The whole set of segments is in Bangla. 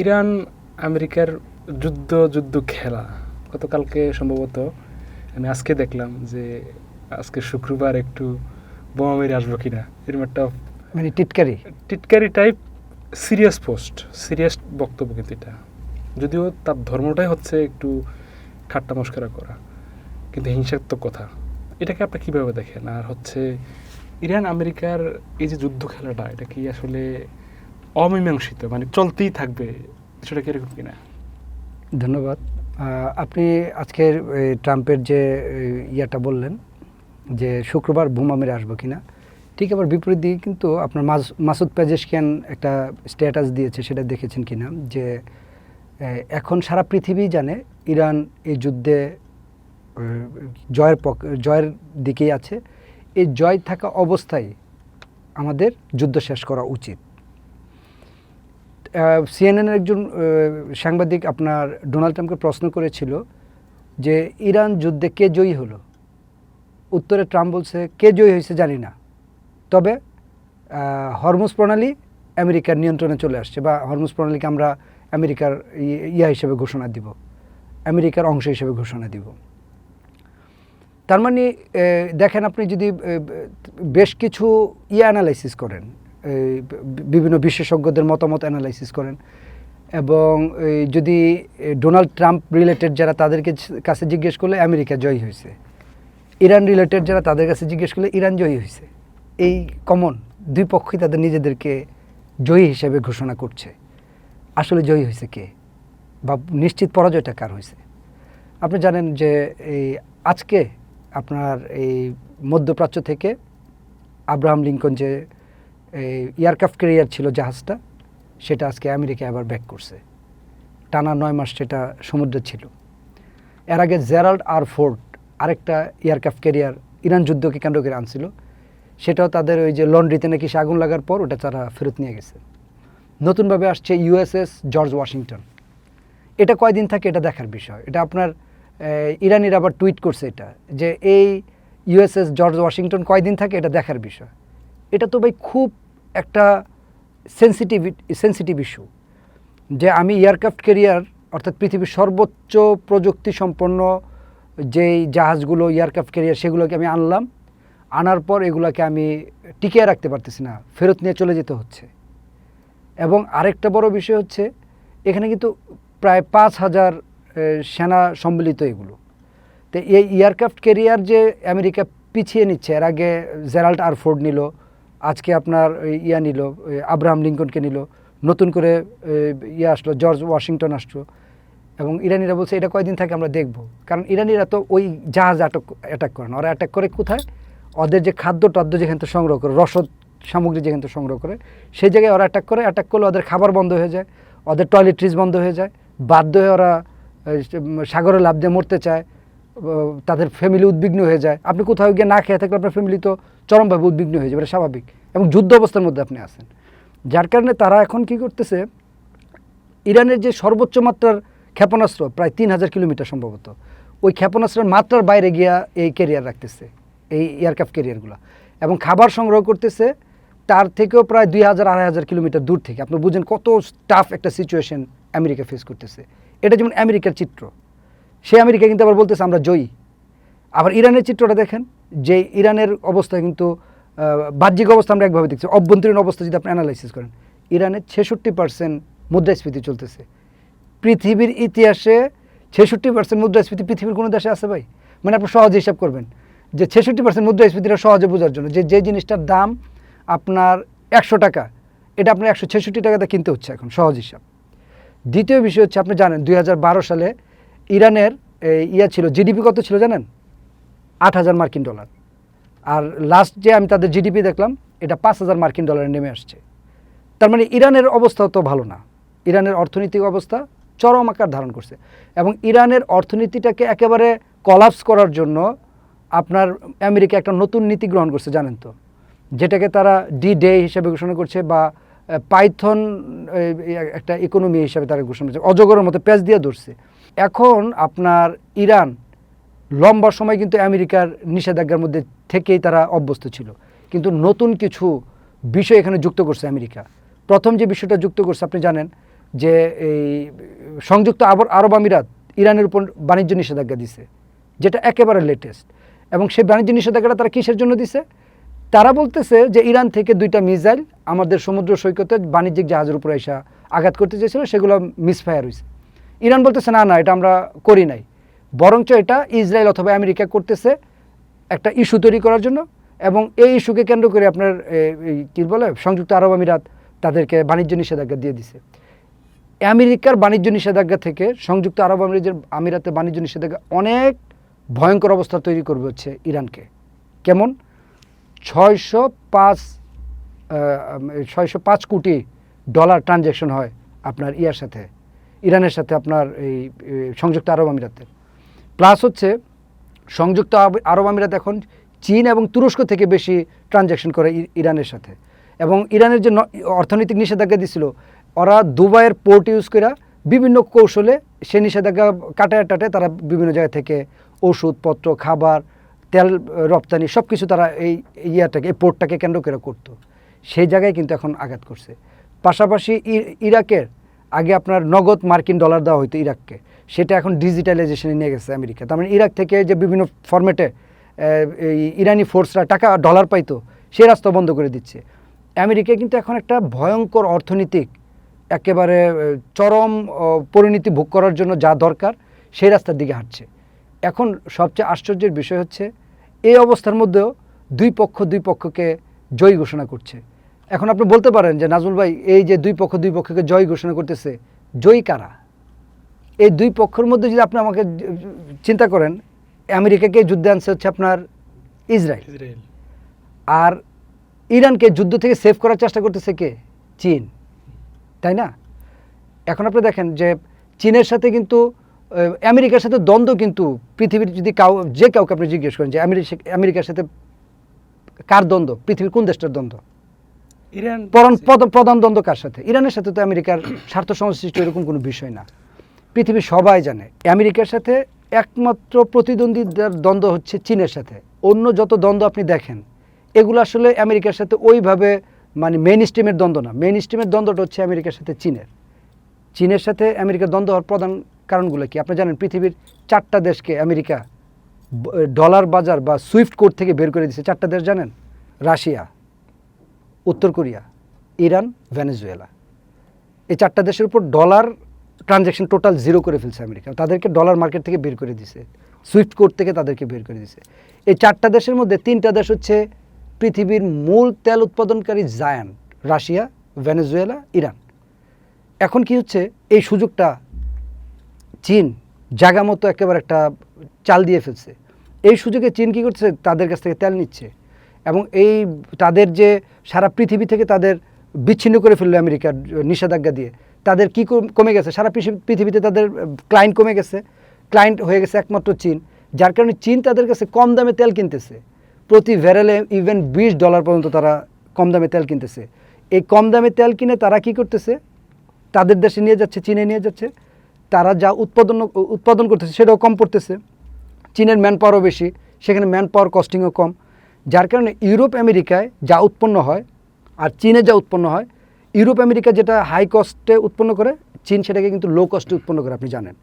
ইরান আমেরিকার যুদ্ধ খেলা গতকালকে সম্ভবত আমি আজকে দেখলাম যে আজকে শুক্রবার একটু বোমা মেরে আসবো কিনা এরকম একটা মানে টিটকারি টিটকারি টাইপ সিরিয়াস বক্তব্য, কিন্তু এটা যদিও তার ধর্মটাই হচ্ছে একটু ঠাট্টা মস্করা করা, কিন্তু হিংসাত্মক কথা। এটাকে আপনি কীভাবে দেখেন? আর হচ্ছে ইরান আমেরিকার এই যে যুদ্ধ খেলাটা, এটা কি আসলে অমীমাংসিত, মানে চলতেই থাকবে, সেটা কিরকম কিনা? ধন্যবাদ। আপনি আজকের ট্রাম্পের যে ইয়াটা বললেন যে শুক্রবার বোমা মেরে আসবো কিনা, ঠিক আবার বিপরীত দিকে কিন্তু আপনার মাসুদ পেজেশকিয়ান একটা স্ট্যাটাস দিয়েছে, সেটা দেখেছেন কিনা, যে এখন সারা পৃথিবী জানে ইরান এই যুদ্ধে জয়ের দিকেই আছে। এই জয় থাকা অবস্থায় আমাদের যুদ্ধ শেষ করা উচিত। সিএনএনের একজন সাংবাদিক আপনার ডোনাল্ড ট্রাম্পকে প্রশ্ন করেছিল যে ইরান যুদ্ধে কে জয়ী হলো। উত্তরে ট্রাম্প বলছে, কে জয়ী হয়েছে জানি না, তবে হরমুজ প্রণালী আমেরিকার নিয়ন্ত্রণে চলে আসছে, বা হরমুজ প্রণালীকে আমরা আমেরিকার হিসেবে ঘোষণা দিব, আমেরিকার অংশ হিসেবে ঘোষণা দিব। তার মানে দেখেন, আপনি যদি বেশ কিছু অ্যানালাইসিস করেন, বিভিন্ন বিশেষজ্ঞদের মতামত অ্যানালাইসিস করেন, এবং যদি ডোনাল্ড ট্রাম্প রিলেটেড যারা, তাদেরকে কাছে জিজ্ঞেস করলে আমেরিকা জয়ী হয়েছে, ইরান রিলেটেড যারা, তাদের কাছে জিজ্ঞেস করলে ইরান জয়ী হয়েছে। এই কমন দুই পক্ষই তাদের নিজেদেরকে জয়ী হিসেবে ঘোষণা করছে। আসলে জয়ী হয়েছে কে, বা নিশ্চিত পরাজয়টা কার হয়েছে? আপনি জানেন যে এই আজকে আপনার এই মধ্যপ্রাচ্য থেকে আব্রাহাম লিঙ্কন যে এয়ারক্রাফট ক্যারিয়ার ছিল জাহাজটা, সেটা আজকে আমেরিকা আবার ব্যাক করছে। টানা 9 মাস সেটা সমুদ্রে ছিল। এর আগে জেরাল্ড আর ফোর্ড আরেকটা এয়ারক্রাফট ক্যারিয়ার ইরান যুদ্ধকে কেন্দ্র করে আনছিল, সেটাও তাদের ওই যে লন্ড্রিতে নাকি আগুন লাগার পর ওটা তারা ফেরত নিয়ে গেছে। নতুনভাবে আসছে ইউএসএস জর্জ ওয়াশিংটন। এটা কয়দিন থাকে এটা দেখার বিষয়। এটা আপনার ইরানিরা আবার টুইট করছে এটা, যে এই ইউএসএস জর্জ ওয়াশিংটন কয়দিন থাকে এটা দেখার বিষয়। এটা তো ভাই খুব একটা সেন্সিটিভ ইস্যু, যে আমি এয়ারক্রাফট ক্যারিয়ার অর্থাৎ পৃথিবীর সর্বোচ্চ প্রযুক্তি সম্পন্ন যেই জাহাজগুলো এয়ারক্রাফট ক্যারিয়ার, সেগুলোকে আমি আনলাম, আনার পর এগুলোকে আমি টিকিয়ে রাখতে পারতেছি না, ফেরত নিয়ে চলে যেতে হচ্ছে। এবং আরেকটা বড় বিষয় হচ্ছে, এখানে কিন্তু প্রায় 5,000 সেনা সম্মিলিত এগুলো। তো এই এয়ারক্রাফট ক্যারিয়ার যে আমেরিকা পিছিয়ে নিচ্ছে, এর আগে জেরাল্ড আর ফোর্ড নিল, আজকে আপনার নিল আব্রাহাম লিঙ্কনকে নিল, নতুন করে আসলো জর্জ ওয়াশিংটন আসলো, এবং ইরানিরা বলছে এটা কয়দিন থাকে আমরা দেখব। কারণ ইরানিরা তো ওই জাহাজ অ্যাটাক করে না, ওরা অ্যাটাক করে কোথায়? ওদের যে খাদ্য যেখান থেকে সংগ্রহ করে, রসদ সামগ্রী যেখান থেকে সংগ্রহ করে, সেই জায়গায় ওরা অ্যাটাক করে। অ্যাটাক করলে ওদের খাবার বন্ধ হয়ে যায়, ওদের টয়লেট্রিজ বন্ধ হয়ে যায়, বাধ্য হয়ে ওরা সাগরে লাফ দিয়ে মরতে চায়, তাদের ফ্যামিলি উদ্বিগ্ন হয়ে যায়। আপনি কোথাও গিয়ে না খেয়ে থাকলে আপনার ফ্যামিলি তো চরমভাবে উদ্বিগ্ন হয়ে যাবে, এটা স্বাভাবিক। এবং যুদ্ধ অবস্থার মধ্যে আপনি আছেন, যার কারণে তারা এখন কি করতেছে, ইরানের যে সর্বোচ্চ মাত্রার ক্ষেপণাস্ত্র প্রায় 3,000 কিলোমিটার সম্ভবত, ওই ক্ষেপণাস্ত্রের মাত্রার বাইরে গিয়া এই ক্যারিয়ার রাখতেছে, এই এয়ারক্রাফট ক্যারিয়ারগুলো, এবং খাবার সংগ্রহ করতেছে তার থেকেও প্রায় 2,000-2,500 কিলোমিটার দূর থেকে। আপনি বুঝেন কত টাফ একটা সিচুয়েশন আমেরিকা ফেস করতেছে। এটা যেমন আমেরিকার চিত্র, সে আমেরিকা কিন্তু আবার বলতেছে আমরা জয়ী। আবার ইরানের চিত্রটা দেখেন, যে ইরানের অবস্থা কিন্তু বাহ্যিক অবস্থা আমরা একভাবে দেখছি, অভ্যন্তরীণ অবস্থা যদি আপনি অ্যানালাইসিস করেন, ইরানের 66% মুদ্রাস্ফীতি চলতেছে। পৃথিবীর ইতিহাসে 66% মুদ্রাস্ফীতি পৃথিবীর কোনো দেশে আছে ভাই? মানে আপনি সহজে হিসাব করবেন যে 66% মুদ্রাস্ফীতিটা সহজে বোঝার জন্য, যে জিনিসটার দাম আপনার 100 টাকা, এটা আপনার 166 টাকাতে কিনতে হচ্ছে এখন, সহজ হিসাব। দ্বিতীয় বিষয় হচ্ছে, আপনি জানেন 2012 সালে ইরানের ছিল জিডিপি কত ছিল জানেন? $8,000 আর লাস্ট যে আমি তাদের জিডিপি দেখলাম, এটা $5,000 নেমে আসছে। তার মানে ইরানের অবস্থাও তো ভালো না, ইরানের অর্থনৈতিক অবস্থা চরম আকার ধারণ করছে। এবং ইরানের অর্থনীতিটাকে একেবারে কলাপস করার জন্য আপনার আমেরিকা একটা নতুন নীতি গ্রহণ করছে, জানেন তো, যেটাকে তারা ডে হিসেবে ঘোষণা করছে, বা পাইথন একটা ইকোনমি হিসেবে তারা ঘোষণা করছে, অজগরের মতো প্যাচ দিয়ে ধরছে। এখন আপনার ইরান লম্বা সময় কিন্তু আমেরিকার নিষেধাজ্ঞার মধ্যে থেকেই তারা অভ্যস্ত ছিল, কিন্তু নতুন কিছু বিষয় এখানে যুক্ত করছে আমেরিকা। প্রথম যে বিষয়টা যুক্ত করছে আপনি জানেন, যে এই সংযুক্ত আরব আমিরাত ইরানের উপর বাণিজ্য নিষেধাজ্ঞা দিছে, যেটা একেবারে লেটেস্ট। এবং সেই বাণিজ্য নিষেধাজ্ঞাটা তারা কিসের জন্য দিছে? তারা বলতেছে যে ইরান থেকে 2টা মিসাইল আমাদের সমুদ্র সৈকতে বাণিজ্যিক জাহাজের উপরে এসে আঘাত করতে চেয়েছিল, সেগুলো মিসফায়ার হয়েছে। ইরান বলতেছে না না, এটা আমরা করি নাই, বরঞ্চ এটা ইসরায়েল অথবা আমেরিকা করতেছে একটা ইস্যু তৈরি করার জন্য। এবং এই ইস্যুকে কেন্দ্র করে আপনার কী বলে সংযুক্ত আরব আমিরাত তাদেরকে বাণিজ্য নিষেধাজ্ঞা দিয়ে দিছে। আমেরিকার বাণিজ্য নিষেধাজ্ঞা থেকে সংযুক্ত আরব আমিরাতের বাণিজ্য নিষেধাজ্ঞা অনেক ভয়ঙ্কর অবস্থা তৈরি করবে হচ্ছে ইরানকে। কেমন? 605 কোটি ডলার ট্রানজ্যাকশন হয় আপনার ইয়ার সাথে, ইরানের সাথে আপনার এই সংযুক্ত আরব আমিরাতের। প্লাস হচ্ছে সংযুক্ত আরব আমিরাত এখন চীন এবং তুরস্ক থেকে বেশি ট্রানজ্যাকশন করে ইরানের সাথে। এবং ইরানের যে অর্থনৈতিক নিষেধাজ্ঞা দিছিল, ওরা দুবাইয়ের পোর্ট ইউজ করে বিভিন্ন কৌশলে সে নিষেধাজ্ঞা কাটায় তারা বিভিন্ন জায়গা থেকে ওষুধপত্র, খাবার, তেল রপ্তানি সব কিছু তারা এই পোর্টটাকে কেন্দ্র করে করতো। সেই জায়গায় কিন্তু এখন আঘাত করছে। পাশাপাশি ইরাকের আগে আপনার নগদ মার্কিন ডলার দেওয়া হতো ইরাককে, সেটা এখন ডিজিটালাইজেশনে নিয়ে গেছে আমেরিকা। তার মানে ইরাক থেকে যে বিভিন্ন ফরম্যাটে ইরানি ফোর্সরা ডলার পাইতো, সেই রাস্তা বন্ধ করে দিচ্ছে। আমেরিকা কিন্তু এখন একটা ভয়ঙ্কর অর্থনৈতিক একেবারে চরম পরিণতি ভোগ করার জন্য যা দরকার সেই রাস্তার দিকে হাঁটছে। এখন সবচেয়ে আশ্চর্যের বিষয় হচ্ছে এই অবস্থার মধ্যেও দুই পক্ষকে জয়ী ঘোষণা করছে। এখন আপনি বলতে পারেন যে নাজমুল ভাই, এই যে দুই পক্ষকে জয়ী ঘোষণা করতেছে, জয়ী কারা? এই দুই পক্ষের মধ্যে যদি আপনি আমাকে চিন্তা করেন, আমেরিকাকে যুদ্ধে আনছে হচ্ছে আপনার ইসরায়েল, আর ইরানকে যুদ্ধ থেকে সেভ করার চেষ্টা করতেছে কে? চীন, তাই না? এখন আপনি দেখেন যে চীনের সাথে কিন্তু আমেরিকার সাথে দ্বন্দ্ব কিন্তু পৃথিবীর যদি কাউকে আপনি জিজ্ঞেস করেন যে আমেরিকার সাথে কার দ্বন্দ্ব, পৃথিবীর কোন দেশটার দ্বন্দ্ব, ইরান প্রধান দ্বন্দ্ব কার সাথে? ইরানের সাথে তো আমেরিকার স্বার্থ সংশ্লিষ্ট এরকম কোনো বিষয় না, পৃথিবীর সবাই জানে। আমেরিকার সাথে একমাত্র প্রতিদ্বন্দ্বীর দ্বন্দ্ব হচ্ছে চীনের সাথে। অন্য যত দ্বন্দ্ব আপনি দেখেন, এগুলো আসলে আমেরিকার সাথে ওইভাবে মানে মেইন স্ট্রিমের দ্বন্দ্ব না। মেইন স্ট্রিমের দ্বন্দ্বটা হচ্ছে আমেরিকার সাথে চীনের সাথে আমেরিকার দ্বন্দ্ব হওয়ার প্রধান কারণগুলো কি আপনি জানেন? পৃথিবীর 4টা দেশকে আমেরিকা ডলার বাজার বা সুইফট কোড থেকে বের করে দিয়েছে। 4টা দেশ জানেন? রাশিয়া, উত্তর কোরিয়া, ইরান, ভেনেজুয়েলা। এই 4টা দেশের উপর ডলার ট্রানজ্যাকশন টোটাল জিরো করে ফেলছে আমেরিকা। তাদেরকে ডলার মার্কেট থেকে বের করে দিছে, সুইফট কোড থেকে তাদেরকে বের করে দিছে। এই 4টা দেশের মধ্যে 3টা দেশ হচ্ছে পৃথিবীর মূল তেল উৎপাদনকারী জায়ান্ট, রাশিয়া, ভেনেজুয়েলা, ইরান। এখন কি হচ্ছে, এই সুযোগটা চীন জায়গা মতো একেবারে একটা চাল দিয়ে ফেলছে। এই সুযোগে চীন কী করছে? তাদের কাছ থেকে তেল নিচ্ছে এবং এই তাদের যে সারা পৃথিবী থেকে তাদের বিচ্ছিন্ন করে ফেললো আমেরিকার নিষেধাজ্ঞা দিয়ে। তাদের কি কমে গেছে? সারা পৃথিবীতে তাদের ক্লায়েন্ট কমে গেছে, ক্লায়েন্ট হয়ে গেছে একমাত্র চীন। যার কারণে চীন তাদের কাছে কম দামে তেল কিনতেছে, প্রতি ভ্যারেলে ইভেন $20 পর্যন্ত তারা কম দামে তেল কিনতেছে। এই কম দামে তেল কিনে তারা কি করতেছে? তাদের দেশে নিয়ে যাচ্ছে, চীনে নিয়ে যাচ্ছে। তারা যা উৎপাদন করতেছে সেটাও কম পড়তেছে। চীনের ম্যান পাওয়ারও বেশি, সেখানে ম্যান পাওয়ার কস্টিংও কম। যার কারণে ইউরোপ আমেরিকায় যা উৎপন্ন হয় আর চীনে যা উৎপন্ন হয়, ইউরোপ আমেরিকা যেটা হাই কস্টে উৎপন্ন করে, চীন সেটাকে কিন্তু লো কস্টে উৎপন্ন করে, আপনি জানেন।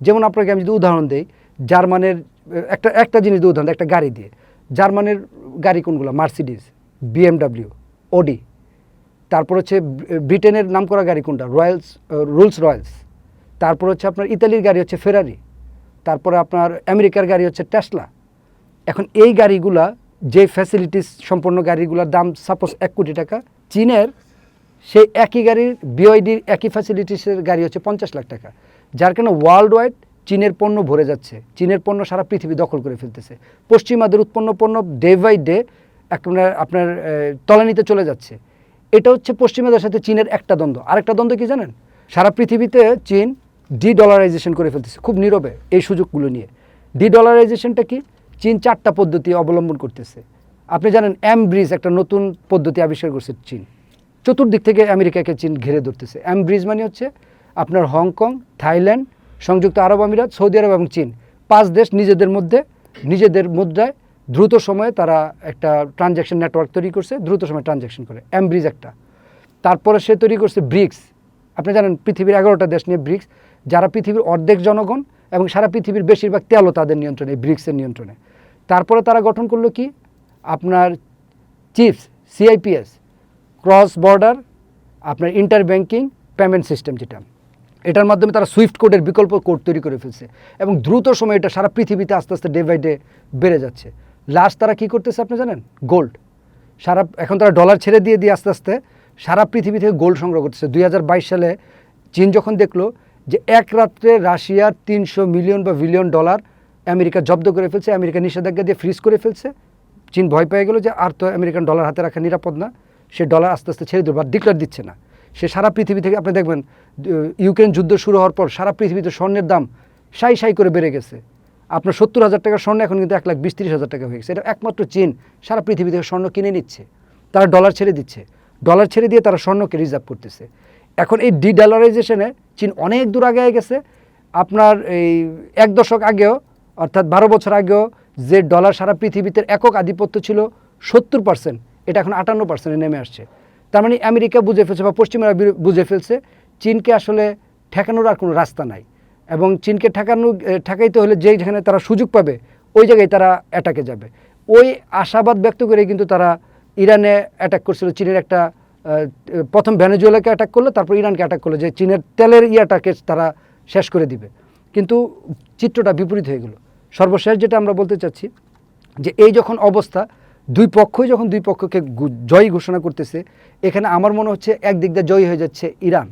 যেমন আপনাকে আমি যদি উদাহরণ দিই, জার্মানের একটা জিনিস দিয়ে উদাহরণ, একটা গাড়ি দিয়ে। জার্মানের গাড়ি কোনগুলো? Mercedes, BMW, Audi. তারপর হচ্ছে ব্রিটেনের নাম করা গাড়ি কোনটা? Rolle's Royals. তারপর হচ্ছে আপনার ইতালির গাড়ি হচ্ছে ফেরারি। তারপরে আপনার আমেরিকার গাড়ি হচ্ছে টেসলা। এখন এই গাড়িগুলা, যে ফ্যাসিলিটিস সম্পন্ন গাড়িগুলোর দাম সাপোজ 1 কোটি টাকা, চীনের সেই একই গাড়ির BYDর একই ফ্যাসিলিটিসের গাড়ি হচ্ছে 50 লাখ টাকা। যার কারণে ওয়ার্ল্ড ওয়াইড চীনের পণ্য ভরে যাচ্ছে, চীনের পণ্য সারা পৃথিবী দখল করে ফেলতেছে। পশ্চিমাদের উৎপন্ন পণ্য ডে বাই ডে আপনার তলানিতে চলে যাচ্ছে। এটা হচ্ছে পশ্চিমাদের সাথে চীনের একটা দ্বন্দ্ব। আরেকটা দ্বন্দ্ব কি জানেন? সারা পৃথিবীতে চীন ডলারাইজেশন করে ফেলতেছে খুব নীরবে এই সুযোগগুলো নিয়ে। ডলারাইজেশনটা কি? চীন 4টা পদ্ধতি অবলম্বন করতেছে। আপনি জানেন ব্রিজ একটা নতুন পদ্ধতি আবিষ্কার করছে চীন। চতুর্দিক থেকে আমেরিকাকে চীন ঘিরে ধরতেছে। ব্রিজ মানে হচ্ছে আপনার হংকং, থাইল্যান্ড, সংযুক্ত আরব আমিরাত, সৌদি আরব এবং চীন, 5 দেশ নিজেদের মধ্যে নিজেদের মুদ্রায় দ্রুত সময়ে তারা একটা ট্রানজ্যাকশন নেটওয়ার্ক তৈরি করছে, দ্রুত সময়ে ট্রানজ্যাকশন করে। ব্রিজ একটা। তারপরে সে তৈরি করছে ব্রিক্স, আপনি জানেন পৃথিবীর 11টা দেশ নিয়ে ব্রিক্স, যারা পৃথিবীর অর্ধেক জনগণ এবং সারা পৃথিবীর বেশিরভাগ তেলও তাদের নিয়ন্ত্রণে, এই ব্রিক্সের নিয়ন্ত্রণে। তারপরে তারা গঠন করলো কি আপনার চিপস, CIPS, ক্রস বর্ডার আপনার ইন্টার ব্যাংকিং পেমেন্ট সিস্টেম, যেটা এটার মাধ্যমে তারা সুইফট কোডের বিকল্প কোড তৈরি করে ফেলছে এবং দ্রুত সময়ে এটা সারা পৃথিবীতে আস্তে আস্তে ডে বাই ডে বেড়ে যাচ্ছে। লাস্ট তারা কি করতেছে আপনি জানেন? গোল্ড। এখন তারা ডলার ছেড়ে দিয়ে আস্তে আস্তে সারা পৃথিবী থেকে গোল্ড সংগ্রহ করতেছে। 2022 সালে চীন যখন দেখলো যে এক রাত্রে রাশিয়ার 300 মিলিয়ন বা বিলিয়ন ডলার আমেরিকা জব্দ করে ফেলছে, আমেরিকা নিষেধাজ্ঞা দিয়ে ফ্রিজ করে ফেলছে, চীন ভয় পেয়ে গেল যে আর তো আমেরিকান ডলার হাতে রাখা নিরাপদ না, সে ডলার আস্তে আস্তে ছেড়ে দেবে, ডিক্লেয়ার দিচ্ছে না। সে সারা পৃথিবী থেকে আপনি দেখবেন ইউক্রেন যুদ্ধ শুরু হওয়ার পর সারা পৃথিবীতে স্বর্ণের দাম সাই করে বেড়ে গেছে। আপনার 70,000 টাকার স্বর্ণ এখন কিন্তু 1,20,000-30,000 টাকা হয়ে গেছে। এটা একমাত্র চীন সারা পৃথিবী থেকে স্বর্ণ কিনে নিচ্ছে, তারা ডলার ছেড়ে দিচ্ছে, ডলার ছেড়ে দিয়ে তারা স্বর্ণকে রিজার্ভ করতেছে। এখন এই ডলারাইজেশনে চীন অনেক দূর আগে গেছে। আপনার এই 1 দশক আগেও অর্থাৎ 12 বছর আগেও যে ডলার সারা পৃথিবীতে একক আধিপত্য ছিল 70%, এটা এখন 58%-এ নেমে আসছে। তার মানে আমেরিকা বুঝে ফেলছে বা পশ্চিমারা বুঝে ফেলছে চীনকে আসলে ঠেকানোর আর কোনো রাস্তা নাই, এবং চীনকে ঠেকাইতে হলে যেখানে তারা সুযোগ পাবে ওই জায়গায় তারা অ্যাটাকে যাবে। ওই আশাবাদ ব্যক্ত করে কিন্তু তারা ইরানে অ্যাটাক করছিল। চীনের একটা প্রথম ভেনেজুয়েলাকে অ্যাটাক করলো, তারপর ইরানকে অ্যাটাক করলো, যে চীনের তেলের ইয়াটাকে তারা শেষ করে দিবে। কিন্তু চিত্রটা বিপরীত হয়ে গেল। সর্বশেষ যেটা আমরা বলতে চাচ্ছি যে এই যখন অবস্থা, দুই পক্ষকে জয়ী ঘোষণা করতেছে, এখানে আমার মনে হচ্ছে এক দিক দিয়ে জয়ী হয়ে যাচ্ছে ইরান,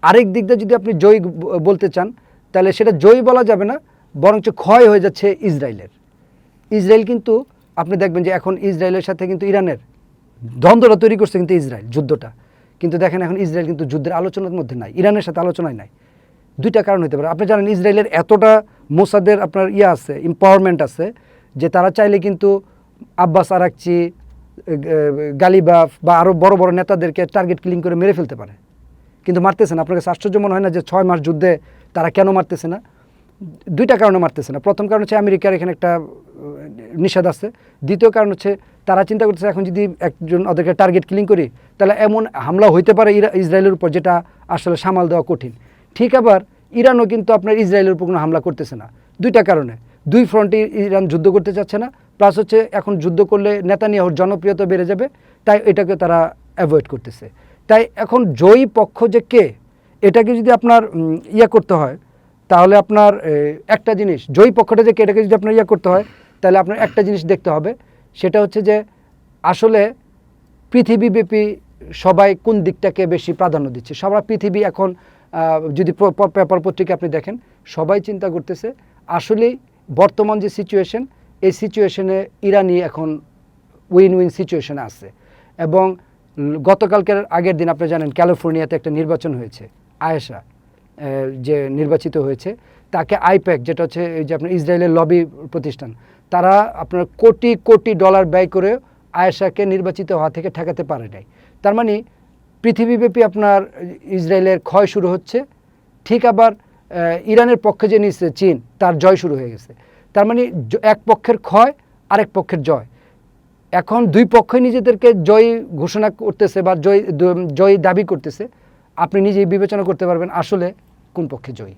আরেক দিক দিয়ে যদি আপনি জয়ী বলতে চান তাহলে সেটা জয়ী বলা যাবে না, বরঞ্চ ক্ষয় হয়ে যাচ্ছে ইসরায়েলের। ইসরায়েল কিন্তু আপনি দেখবেন যে এখন ইসরায়েলের সাথে কিন্তু ইরানের দ্বন্দ্বটা তৈরি করছে কিন্তু ইসরায়েল, যুদ্ধটা। কিন্তু দেখেন এখন ইসরায়েল কিন্তু যুদ্ধের আলোচনার মধ্যে নাই, ইরানের সাথে আলোচনায় নাই। দুইটা কারণ হতে পারে। আপনি জানেন ইসরায়েলের এতটা মোসাদের আপনার আছে, এম্পাওয়ারমেন্ট আছে, যে তারা চাইলে কিন্তু আব্বাস আরাকচি, গালিবাফ বা আরও বড় বড় নেতাদেরকে টার্গেট কিলিং করে মেরে ফেলতে পারে, কিন্তু মারতেছে না। আপনার কাছে আশ্চর্য মনে হয় না যে 6 মাস যুদ্ধে তারা কেন মারতেছে না? দুইটা কারণে মারতেছে না। প্রথম কারণ হচ্ছে আমেরিকার এখানে একটা নিষেধ আছে। দ্বিতীয় কারণ হচ্ছে তারা চিন্তা করতেছে এখন যদি একজন ওদেরকে টার্গেট কিলিং করি তাহলে এমন হামলা হইতে পারে ইসরায়েলের উপর যেটা আসলে সামাল দেওয়া কঠিন। ঠিক আবার ইরানও কিন্তু আপনার ইসরায়েলের উপর কোনো হামলা করতেছে না। দুইটা কারণে, দুই ফ্রন্টে ইরান যুদ্ধ করতে চাচ্ছে না, প্লাস হচ্ছে এখন যুদ্ধ করলে নেতানিয়াহুর জনপ্রিয়তা বেড়ে যাবে, তাই এটাকে তারা অ্যাভয়েড করতেছে। তাই এখন জয়ী পক্ষ যে কে, এটাকে যদি আপনার করতে হয় তাহলে আপনার একটা জিনিস, জয়ী পক্ষটা যে কে এটাকে যদি আপনার করতে হয় তাহলে আপনার একটা জিনিস দেখতে হবে, সেটা হচ্ছে যে আসলে পৃথিবীব্যাপী সবাই কোন দিকটাকে বেশি প্রাধান্য দিচ্ছে। সারা পৃথিবী এখন যদি পেপার পত্রিকা আপনি দেখেন, সবাই চিন্তা করতেছে আসলেই বর্তমান যে সিচুয়েশন, এই সিচুয়েশনে ইরানই এখন উইন সিচুয়েশনে আছে। এবং গতকালকের আগের দিন আপনি জানেন ক্যালিফোর্নিয়াতে একটা নির্বাচন হয়েছে, আয়েশা যে নির্বাচিত হয়েছে, তাকে আইপ্যাক, যেটা হচ্ছে এই যে আপনার ইসরায়েলের লবি প্রতিষ্ঠান, তারা আপনার কোটি কোটি ডলার ব্যয় করে আয়েশাকে নির্বাচিত হওয়া থেকে ঠেকাতে পারে নাই। তার মানে পৃথিবীব্যাপী আপনার ইসরায়েলের ক্ষয় শুরু হচ্ছে, ঠিক আবার ইরানের পক্ষে যে নিচ্ছে চীন, তার জয় শুরু হয়ে গেছে। তার মানে এক পক্ষের ক্ষয় আরেক পক্ষের জয়। এখন দুই পক্ষই নিজেদেরকে জয়ী ঘোষণা করতেছে বা জয়ী দাবি করতেছে। আপনি নিজেই বিবেচনা করতে পারবেন আসলে কোন পক্ষে জয়ী।